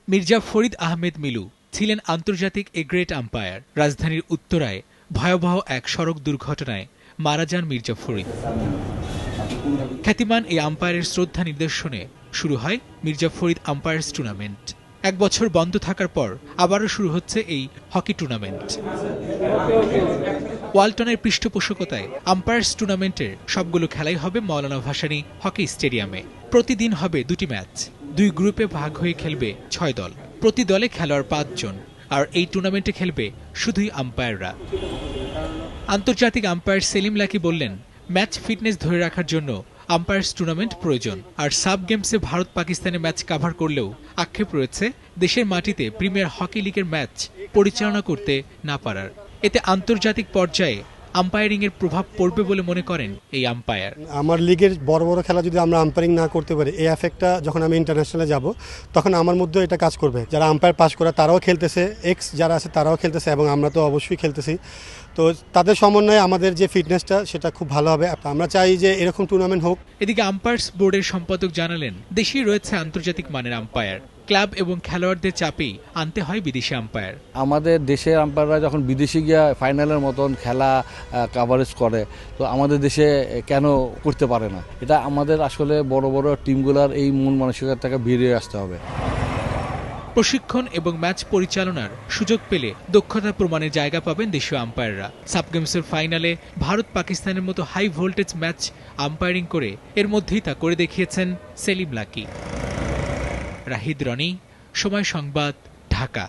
মির্জা ফরিদ আহমেদ মিলু ছিলেন আন্তর্জাতিক a great umpire. রাজধানীর উত্তরায় ভয়াবহ এক সড়ক দুর্ঘটনায় মারা যান মির্জা ফরিদ। খ্যাতিমান এই আম্পায়ারের শ্রদ্ধা নিদর্শনে শুরু হয় মির্জা ফরিদ আম্পায়ার্স টুর্নামেন্ট। এক বছর বন্ধ থাকার পর আবারও শুরু হচ্ছে এই হকি টুর্নামেন্ট। ওয়ালটনের পৃষ্ঠপোষকতায় আম্পায়ার্স টুর্নামেন্টের সবগুলো খেলাই হবে মওলানা ভাসানী হকি স্টেডিয়ামে। প্রতিদিন হবে 2টি ম্যাচ। 2 গ্রুপে ভাগ হয়ে খেলবে 6 দল। প্রতি দলে খেলোয়াড় 5 জন। আর এই টুর্নামেন্টে খেলবে শুধুই আম্পায়াররা। আন্তর্জাতিক আম্পায়ার সেলিম লাকি বললেন, ম্যাচ ফিটনেস ধরে রাখার জন্য আম্পায়ার্স টুর্নামেন্ট প্রয়োজন। আর সাব গেমসে ভারত পাকিস্তানে ম্যাচ কাভার করলেও আক্ষেপ রয়েছে দেশের মাটিতে প্রিমিয়ার হকি লিগের ম্যাচ পরিচালনা করতে না পারার। এতে আন্তর্জাতিক পর্যায়ে আম্পায়ারিং এর প্রভাব পড়বে বলে মনে করেন এই আম্পায়ার। আমার লিগের বড় বড় খেলা যদি আমরা আম্পায়ারিং না করতে পারি, এই এফেক্টটা যখন আমি ইন্টারন্যাশনালে যাব তখন আমার মধ্যে এটা কাজ করবে। যারা আম্পায়ার পাস করা তারাও খেলতেছে, এক্স যারা আছে তারাও খেলতেছে, এবং আমরা তো অবশ্যই খেলতেছি। তো তাদের সমন্বয়ে আমাদের যে ফিটনেসটা সেটা খুব ভালো হবে। আমরা চাই যে এরকম টুর্নামেন্ট হোক। এদিকে আম্পায়ার্স বোর্ডের সম্পাদক জানালেন, দেশেই রয়েছে আন্তর্জাতিক মানের আম্পায়ার। ক্লাব এবং খেলোয়াড়দের চাপেই আনতে হয় বিদেশি আম্পায়ার। আমাদের দেশের আম্পায়াররা যখন বিদেশে গিয়া ফাইনালের মতন খেলা কাভারেজ করে, তো আমাদের দেশে কেন করতে পারে না? এটা আমাদের আসলে বড় বড় টিমগুলোর এই মন মানসিকতা থেকে বেরিয়ে আসতে হবে। প্রশিক্ষণ এবং ম্যাচ পরিচালনার সুযোগ পেলে দক্ষতা প্রমাণের জায়গা পাবেন দেশীয় আম্পায়াররা। সাব গেমসের ফাইনালে ভারত পাকিস্তানের মতো হাই ভোল্টেজ ম্যাচ আম্পায়ারিং করে এর মধ্যেই তা করে দেখিয়েছেন সেলিম লাকি। রাহিদ রনি, সময় সংবাদ, ঢাকা।